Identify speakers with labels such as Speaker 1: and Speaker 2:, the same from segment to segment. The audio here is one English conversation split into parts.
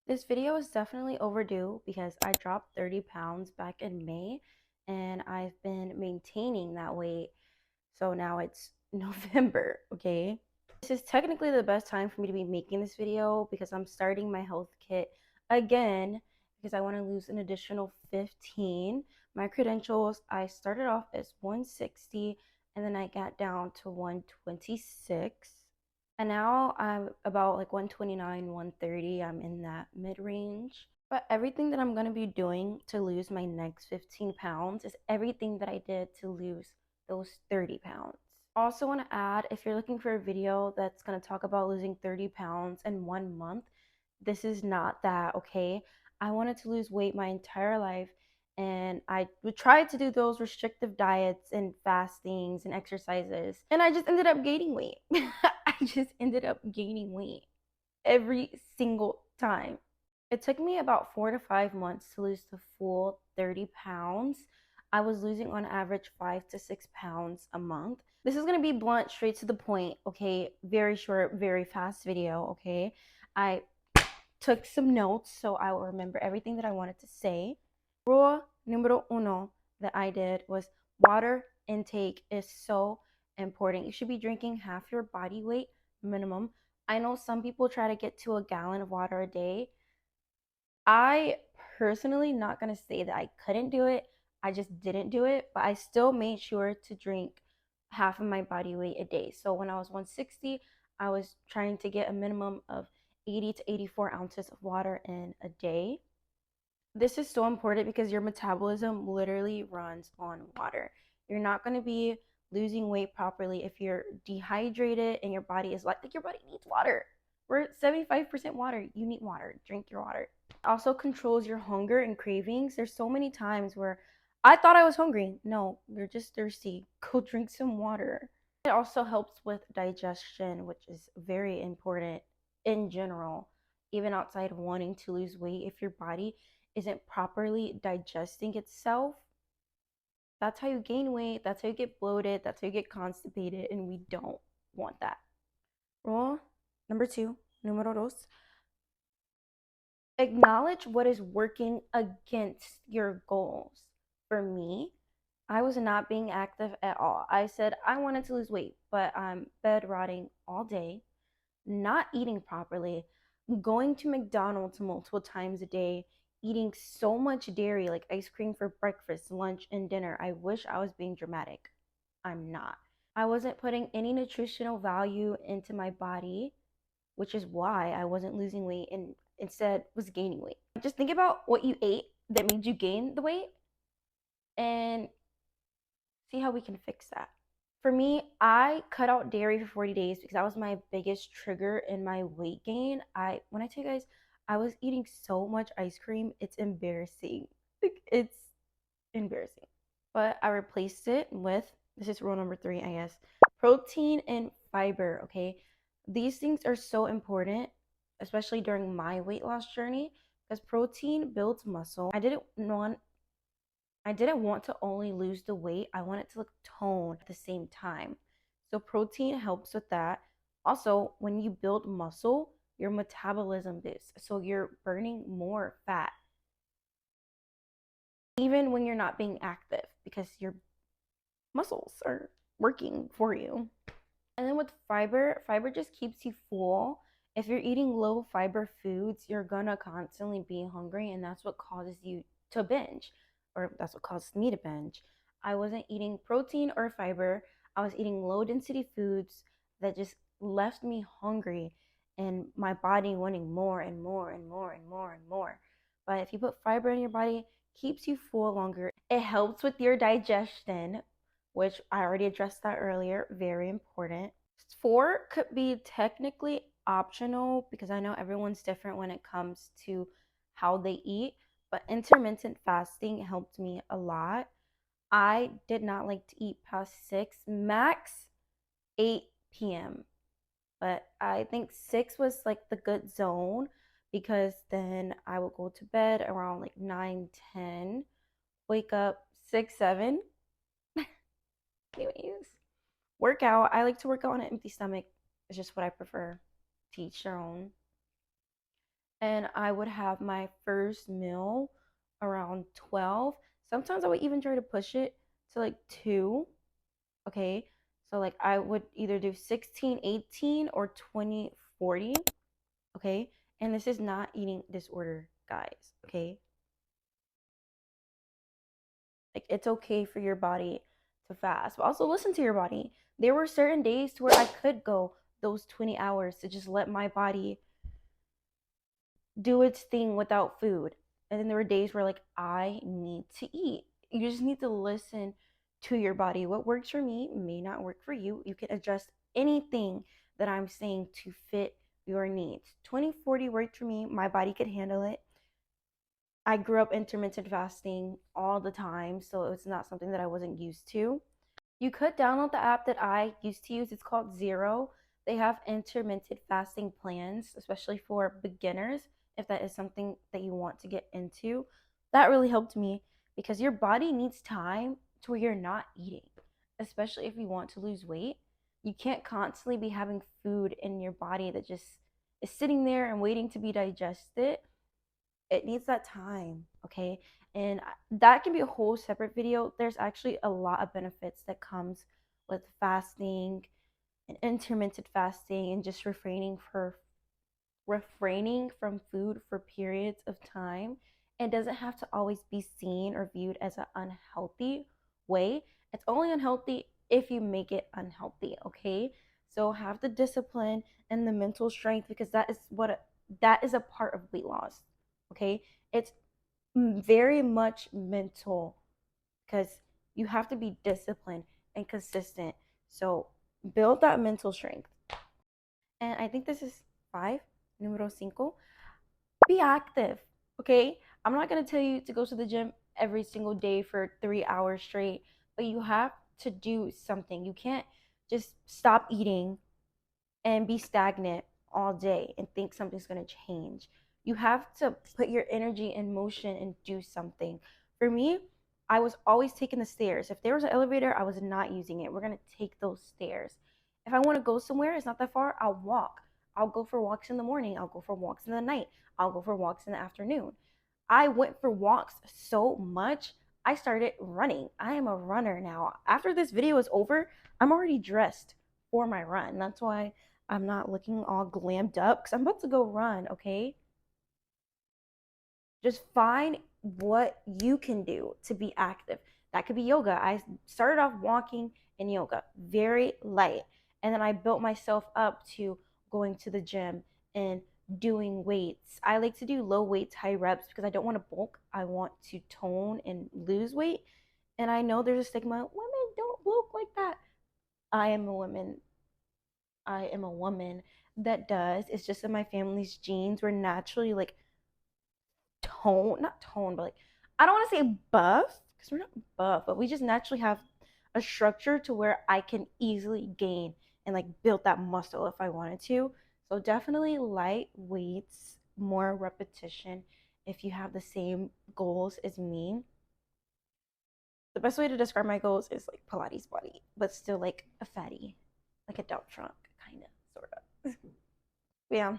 Speaker 1: This video is definitely overdue because I dropped 30 pounds back in May and I've been maintaining that weight. So now it's November, okay? This is technically the best time for me to be making this video because I'm starting my health kit again because I want to lose an additional 15. My credentials, I started off as 160 and then I got down to 126. And now I'm about like 129, 130. I'm in that mid range. But everything that I'm going to be doing to lose my next 15 pounds is everything that I did to lose those 30 pounds. Also, want to add, if you're looking for a video that's going to talk about losing 30 pounds in 1 month, this is not that, okay? I wanted to lose weight my entire life, and I would try to do those restrictive diets and fastings and exercises, and I just ended up gaining weight. I just ended up gaining weight every single time. It took me about 4 to 5 months to lose the full 30 pounds. I was losing on average 5 to 6 pounds a month. This is going to be blunt, straight to the point, okay? Very short, very fast video, okay? I took some notes so I will remember everything that I wanted to say. Rule numero uno that I did was water intake is so important. You should be drinking half your body weight minimum. I know some people try to get to a gallon of water a day. I personally not going to say that I couldn't do it. I just didn't do it, but I still made sure to drink half of my body weight a day. So when I was 160, I was trying to get a minimum of 80 to 84 ounces of water in a day. This is so important because your metabolism literally runs on water. You're not going to be losing weight properly if you're dehydrated and your body is like your body needs water. We're 75% water. You need water. Drink your water. It also controls your hunger and cravings. There's so many times where I thought I was hungry. No, you're just thirsty. Go drink some water. It also helps with digestion, which is very important in general, even outside of wanting to lose weight. If your body isn't properly digesting itself, that's how you gain weight, that's how you get bloated, that's how you get constipated, and we don't want that. Rule number two, numero dos, acknowledge what is working against your goals. For me, I was not being active at all. I said I wanted to lose weight, but I'm bed rotting all day, not eating properly, going to McDonald's multiple times a day, eating so much dairy, like ice cream for breakfast, lunch, and dinner. I wish I was being dramatic. I'm not. I wasn't putting any nutritional value into my body, which is why I wasn't losing weight and instead was gaining weight. Just think about what you ate that made you gain the weight and see how we can fix that. For me, I cut out dairy for 40 days because that was my biggest trigger in my weight gain. When I tell you guys, I was eating so much ice cream, it's embarrassing. Like, it's embarrassing. But I replaced it with, this is rule number three, I guess, protein and fiber, okay? These things are so important, especially during my weight loss journey, because protein builds muscle. I didn't want to only lose the weight, I wanted to look toned at the same time. So protein helps with that. Also, when you build muscle, your metabolism boosts. So you're burning more fat even when you're not being active because your muscles are working for you. And then with fiber, fiber just keeps you full. If you're eating low fiber foods, you're gonna constantly be hungry, and that's what causes you to binge, or that's what causes me to binge. I wasn't eating protein or fiber, I was eating low density foods that just left me hungry and my body wanting more and more and more and more and more. But if you put fiber in your body, keeps you full longer. It helps with your digestion, which I already addressed that earlier, very important. Four could be technically optional because I know everyone's different when it comes to how they eat, but intermittent fasting helped me a lot. I did not like to eat past 6, max 8 p.m. But I think 6 was like the good zone because then I would go to bed around like 9, 10, wake up 6, 7. Anyways, workout. I like to work out on an empty stomach. It's just what I prefer. To each their own. and I would have my first meal around 12. Sometimes I would even try to push it to like 2. Okay. So like I would either do 16-18 or 20-40. Okay. And this is not eating disorder, guys. Okay. Like it's okay for your body to fast, but also listen to your body. There were certain days to where I could go those 20 hours to just let my body do its thing without food. And then there were days where like I need to eat. You just need to listen to your body. What works for me may not work for you. You can adjust anything that I'm saying to fit your needs. 20-40 worked for me. My body could handle it. I grew up intermittent fasting all the time, so it's not something that I wasn't used to. You could download the app that I used to use. It's called Zero. They have intermittent fasting plans, especially for beginners, if that is something that you want to get into. That really helped me because your body needs time to where you're not eating, especially if you want to lose weight. You can't constantly be having food in your body that just is sitting there and waiting to be digested. It needs that time, okay? And that can be a whole separate video. There's actually a lot of benefits that comes with fasting and intermittent fasting and just refraining from food for periods of time. It doesn't have to always be seen or viewed as an unhealthy way. It's only unhealthy if you make it unhealthy, okay? So have the discipline and the mental strength because that is a part of weight loss, okay? It's very much mental because you have to be disciplined and consistent. So build that mental strength. And I think this is five, numero cinco. Be active, okay? I'm not gonna tell you to go to the gym every single day for 3 hours straight, but you have to do something. You can't just stop eating and be stagnant all day and think something's going to change. You have to put your energy in motion and do something. For me, I was always taking the stairs. If there was an elevator, I was not using it. We're going to take those stairs. If I want to go somewhere, it's not that far, I'll walk. I'll go for walks in the morning. I'll go for walks in the night. I'll go for walks in the afternoon. I went for walks so much, I started running. I am a runner now. After this video is over, I'm already dressed for my run. That's why I'm not looking all glammed up because I'm about to go run, okay? Just find what you can do to be active. That could be yoga. I started off walking and yoga, very light. And then I built myself up to going to the gym and doing weights. I like to do low weights, high reps because I don't want to bulk. I want to tone and lose weight. And I know there's a stigma women don't bulk like that. I am a woman I am a woman that does. It's just in my family's genes. We're naturally like not tone, but like I don't want to say buff because we're not buff, but we just naturally have a structure to where I can easily gain and like build that muscle if I wanted to. So definitely light weights, more repetition if you have the same goals as me. The best way to describe my goals is like Pilates body, but still like a fatty, like a dump trunk, kind of, sort of. Yeah,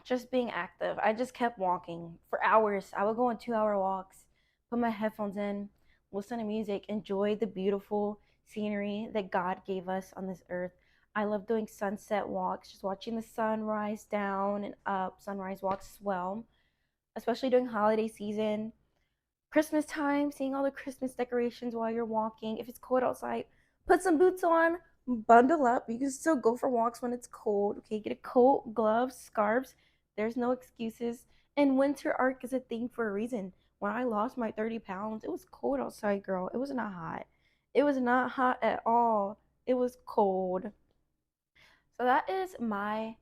Speaker 1: just being active. I just kept walking for hours. I would go on 2 hour walks, put my headphones in, listen to music, enjoy the beautiful scenery that God gave us on this earth. I love doing sunset walks, just watching the sun rise down and up, sunrise walks as well, especially during holiday season. Christmas time, seeing all the Christmas decorations while you're walking. If it's cold outside, put some boots on, bundle up. You can still go for walks when it's cold. Okay, get a coat, gloves, scarves. There's no excuses. And winter arc is a thing for a reason. When I lost my 30 pounds, it was cold outside, girl. It was not hot. It was not hot at all. It was cold. So that is my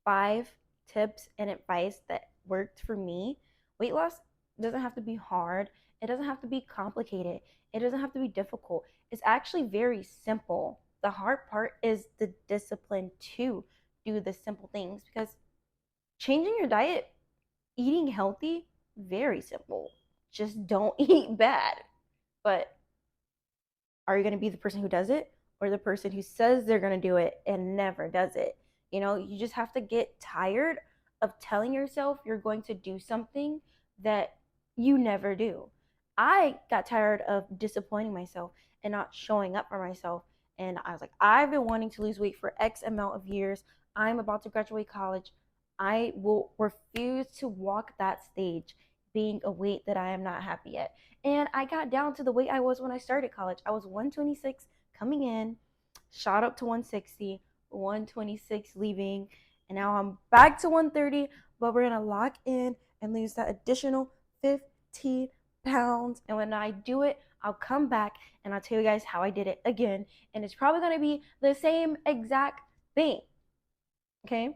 Speaker 1: 5 tips and advice that worked for me. Weight loss doesn't have to be hard, it doesn't have to be complicated, it doesn't have to be difficult. It's actually very simple. The hard part is the discipline to do the simple things because changing your diet, eating healthy, very simple. Just don't eat bad. But are you going to be the person who does it or the person who says they're going to do it and never does it? You know, you just have to get tired of telling yourself you're going to do something that you never do. I got tired of disappointing myself and not showing up for myself. And I was like, I've been wanting to lose weight for X amount of years. I'm about to graduate college. I will refuse to walk that stage being a weight that I am not happy at. And I got down to the weight I was when I started college. I was 126 coming in, shot up to 160, 126 leaving, and now I'm back to 130, but we're gonna lock in and lose that additional 15 pounds. And when I do it, I'll come back and I'll tell you guys how I did it again. And it's probably gonna be the same exact thing. Okay?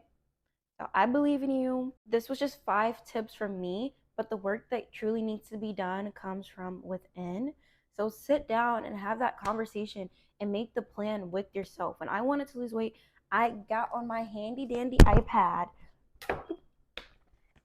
Speaker 1: So I believe in you. This was just 5 tips from me, but the work that truly needs to be done comes from within. So sit down and have that conversation and make the plan with yourself. When I wanted to lose weight, I got on my handy dandy iPad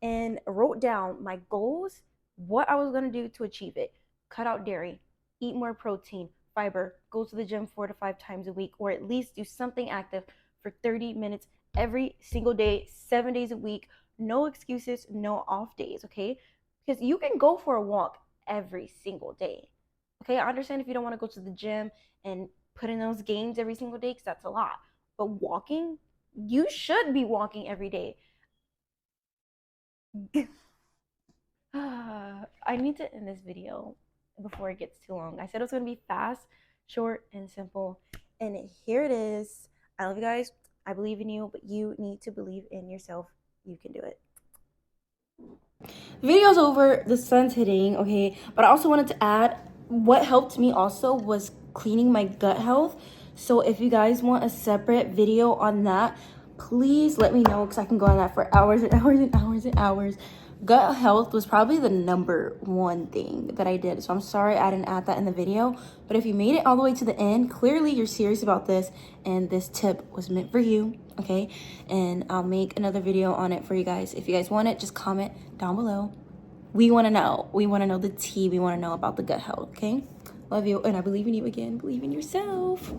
Speaker 1: and wrote down my goals, what I was going to do to achieve it. Cut out dairy, eat more protein, fiber, go to the gym 4 to 5 times a week, or at least do something active for 30 minutes every single day, 7 days a week. No excuses, no off days, okay? Because you can go for a walk every single day. Okay, I understand if you don't want to go to the gym and put in those gains every single day because that's a lot. But walking, you should be walking every day. I need to end this video before it gets too long. I said it was going to be fast, short, and simple. And here it is. I love you guys. I believe in you, but you need to believe in yourself. You can do it. The video's over. The sun's hitting, okay? But I also wanted to add what helped me also was cleaning my gut health. So if you guys want a separate video on that, please let me know because I can go on that for hours and hours and hours and hours. Gut health was probably the #1 thing that I did. So I'm sorry I didn't add that in the video. But if you made it all the way to the end, clearly you're serious about this and this tip was meant for you, okay? And I'll make another video on it for you guys. If you guys want it, just comment down below. We want to know. We want to know the tea. We want to know about the gut health, okay? Love you, and I believe in you again. Believe in yourself.